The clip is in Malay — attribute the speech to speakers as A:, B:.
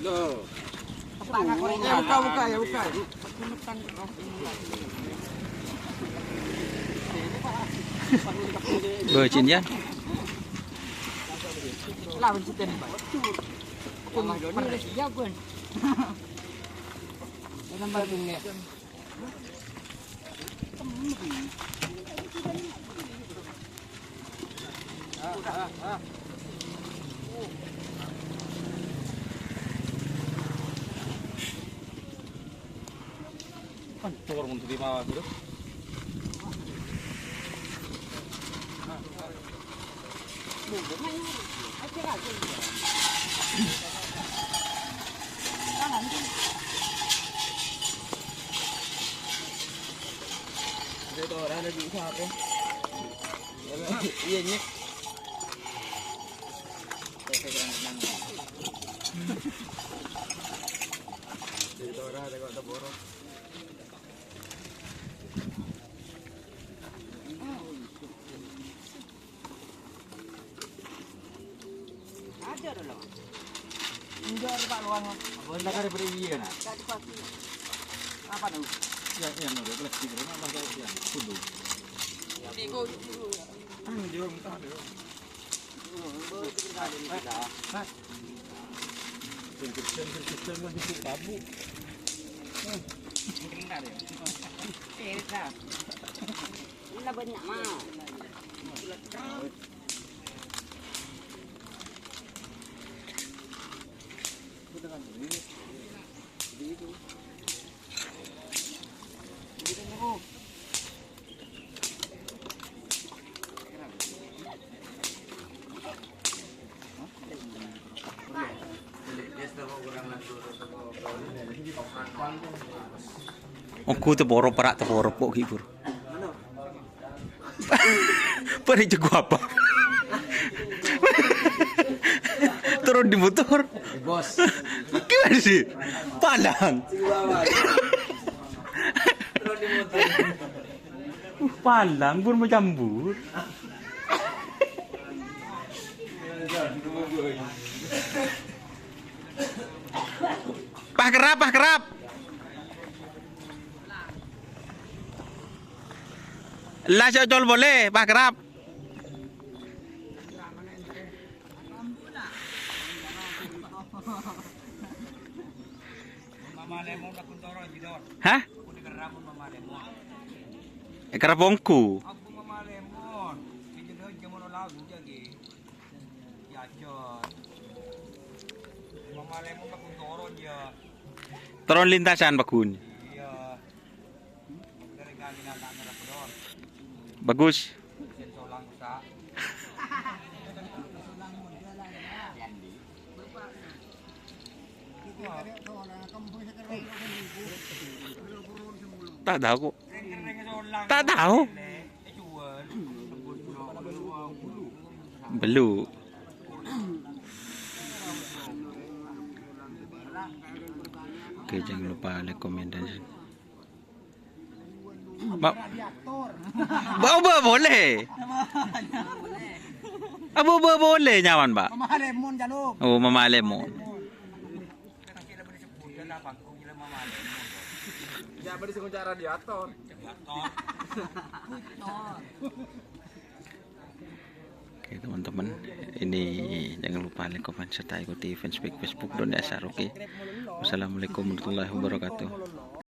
A: Loh.
B: Ya buka ya buka.
C: Bercin ya.
B: Lah bencitin, Pak. Cuma panas jagoan. Nambah dunia.
A: Kan tukar mun di bawah gitu. Itu orang ada di siapa? Iya nih. Itu orang ada kok borok.
B: Ada dulu. Enggak Pak luang.
A: Apa ndak ada beriye na?
B: Enggak dipati. Apa tuh?
A: Ya yang udah kelas 3 mana enggak ya. Kudu.
B: Tigo dulu.
A: Dia minta dia. Kristen kan di tabu.
B: Ini banyak mah.
C: Aku teporo perak teporo kok hibur. Pada jago apa? Turun di motor.
A: Bos.
C: Gimana sih? Palang.
A: Terus di motor.
C: Palang pun mencambur. Pak kerap, Pak kerap. Lah cocol boleh, Pak kerap.
A: Mama lemon nak kuntoro jidor.
C: Hah?
A: Aku digeramun mama lemon.
C: Kerap bongku.
A: Aku mama lemon. Kijendo jamono lagu jagi. Ya cot. Mama lemon nak kuntoro dia.
C: Turun lintasan Pak Gun.
A: Iya. Dari kali nak ngarap dor.
C: Bagus.
A: Sen solang sa.
C: Tak tahu kok.
A: Reng-reng solang.
C: Tak tahu.
A: Jual.
C: Belum. Oke, jangan lupa like, komen, dan Ba boleh. Abu boleh nyaman, Pak.
B: Mama lemon jaluk.
C: Oh, Mama Lemon.
A: Ya, beri sekunci radiator.
C: Oke, teman-teman, ini jangan lupa like, komen, serta ikuti fanspage Facebook Doni Asar. Oke, wassalamualaikum warahmatullahi wabarakatuh.